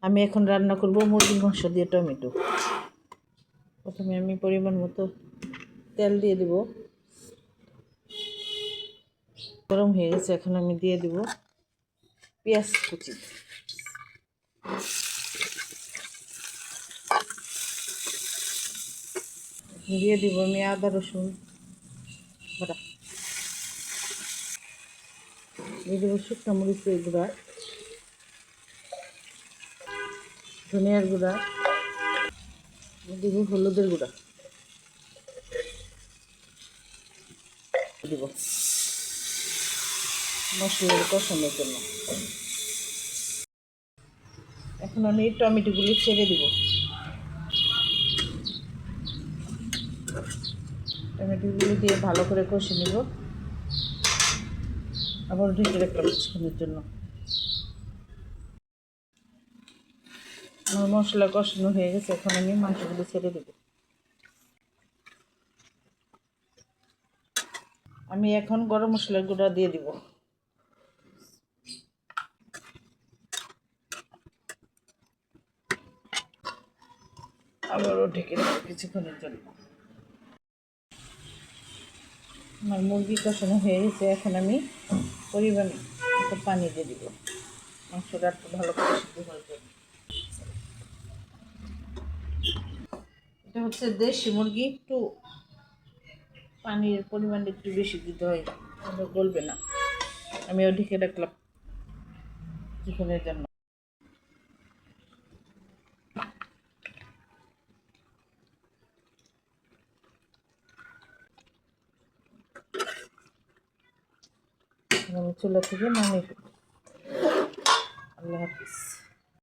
আমি এখন রান্না করব মুরগির মাংস দিয়ে টমেটো। প্রথমে আমি পরিমাণ মতো তেল দিয়ে দেব। গরম হয়ে গেছে, এখন আমি দিয়ে দেব পেঁয়াজ কুচি। দিয়ে দিব আমি আদা রসুন বাটা। দিয়ে দেবো শুকনো মরিচের গুঁড়া, ধনিয়ার গুঁড়া, দিব হলুদের গুঁড়া দিব মশলার কষানোর জন্য। এখন আমি টমেটোগুলি ছেড়ে দিব। টমেটোগুলি দিয়ে ভালো করে কষে নেব, আবার ঢেকে রাখলাম কিছুক্ষণের জন্য। আমার মশলা কষানো হয়ে গেছে, এখন আমি মাংসগুলো ছেড়ে দেব। আমি এখন গরম মশলার গুঁড়া দিয়ে দিব। আবারও ঢেকে রাখবো কিছুক্ষণের জন্য। আমার মুরগি কষানো হয়ে গেছে, এখন আমি পরিমাণ মতো পানি দিয়ে দিব মাংসটা একটু ভালো করে সিদ্ধ হওয়ার জন্য। এটা হচ্ছে দেশি মুরগি, একটু পানির পরিমাণ একটু বেশি দিতে হয়, গলবে না। আমিও ঢেকে রাখলাম কিছুক্ষণের জন্য। আমি চুলা থেকে নামিয়ে ফেলি। আল্লাহ হাফিজ।